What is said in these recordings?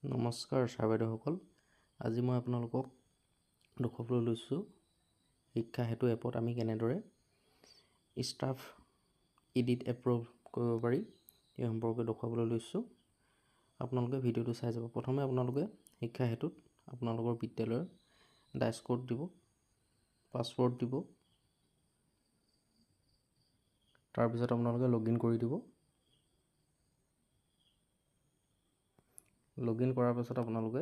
নমস্কাৰ ছাৰ বাইদেউসকল। আজি মই আপোনালোকক দেখুৱাবলৈ লৈছোঁ শিক্ষা সেতু এপত আমি কেনেদৰে ষ্টাফ এডিট এপ্ৰুভ কৰিব পাৰি এই সম্পৰ্কে দেখুৱাবলৈ লৈছোঁ। আপোনালোকে ভিডিঅ'টো চাই যাব। প্ৰথমে আপোনালোকে শিক্ষা সেতুত আপোনালোকৰ বিদ্যালয়ৰ ডাইচ কোড দিব, পাছৱৰ্ড দিব, তাৰপিছত আপোনালোকে লগইন কৰি দিব। লগইন কৰাৰ পাছত আপোনালোকে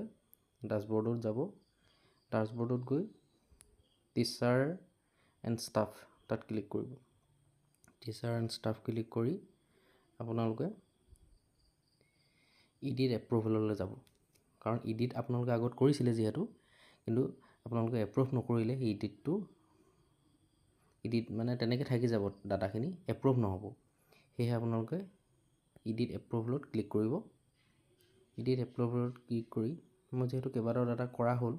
ডাছবৰ্ডত যাব। ডাছবৰ্ডত গৈ টিচাৰ এণ্ড ষ্টাফ তাত ক্লিক কৰিব। টিচাৰ এণ্ড ষ্টাফ ক্লিক কৰি আপোনালোকে ইডিট এপ্ৰুভেললৈ যাব। কাৰণ ইডিট আপোনালোকে আগত কৰিছিলে যিহেতু, কিন্তু আপোনালোকে এপ্ৰুভ নকৰিলে সেই ইডিট মানে তেনেকৈ থাকি যাব, ডাটাখিনি এপ্ৰুভ নহ'ব। সেয়েহে আপোনালোকে ইডিট এপ্ৰুভেলত ক্লিক কৰিব। ইডিট এপ্ৰুভেলত ক্লিক কৰি মই যিহেতু কেইবাটাও ডাটা কৰা হ'ল,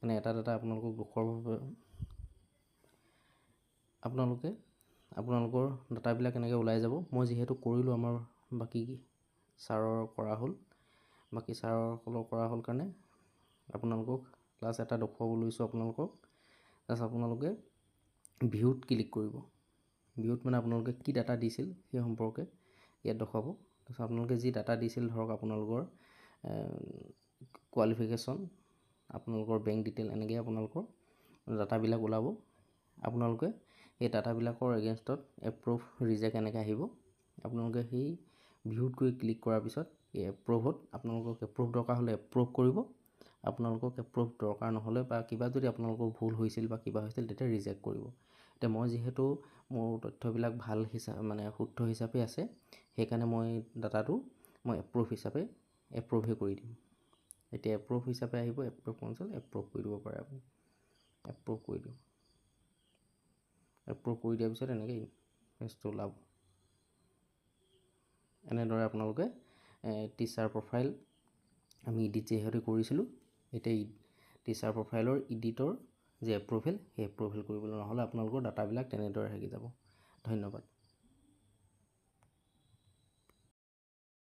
মানে এটা ডাটা আপোনালোকক দেখুৱাবৰ বাবে আপোনালোকৰ ডাটাবিলাক এনেকৈ ওলাই যাব। মই যিহেতু কৰিলোঁ, আমাৰ বাকী ছাৰৰ কৰা হ'ল, বাকী ছাৰসকলৰ কৰা হ'ল কাৰণে আপোনালোকক ক্লাছ এটা দেখুৱাব লৈছোঁ আপোনালোকক। তাৰপিছত আপোনালোকে ভিউত ক্লিক কৰিব। ভিউত মানে আপোনালোকে কি ডাটা দিছিল সেই সম্পৰ্কে ইয়াত দেখুৱাব। তাৰপিছত আপোনালোকে যি ডাটা দিছিল, ধৰক আপোনালোকৰ কোৱালিফিকেশ্যন, আপোনালোকৰ বেংক ডিটেইল, এনেকৈ আপোনালোকৰ ডাটাবিলাক ওলাব। আপোনালোকে এই ডাটাবিলাকৰ এগেইনষ্টত এপ্ৰুভ ৰিজেক্ট এনেকৈ আহিব। আপোনালোকে সেই ভিউত গৈ ক্লিক কৰাৰ পিছত এই এপ্ৰুভত আপোনালোকক এপ্ৰুভ দৰকাৰ হ'লে এপ্ৰুভ কৰিব। আপোনালোকক এপ্ৰুভ দৰকাৰ নহ'লে বা কিবা যদি আপোনালোকৰ ভুল হৈছিল বা কিবা হৈছিল তেতিয়া ৰিজেক্ট কৰিব। এতিয়া মই যিহেতু মোৰ তথ্যবিলাক ভাল মানে শুদ্ধ হিচাপে আছে, সেইকাৰণে মই ডাটাটো এপ্ৰুভে কৰি দিম। এতিয়া এপ্ৰুভ হিচাপে আহিব, এপ্ৰুভ কনচল এপ্ৰুভ কৰি দিব পাৰে আপুনি। এপ্ৰুভ কৰি দিওঁ। এপ্ৰুভ কৰি দিয়াৰ পিছত এনেকৈ পেজটো ওলাব। এনেদৰে আপোনালোকে টিচাৰ প্ৰফাইল আমি ইডিট যিহেতু কৰিছিলোঁ, এতিয়া টিচাৰ প্ৰফাইলৰ ইডিটৰ যে এপ্ৰুভেল, সেই এপ্ৰুভেল কৰিবলৈ নহ'লে আপোনালোকৰ ডাটাবিলাক তেনেদৰে থাকি যাব। ধন্যবাদ।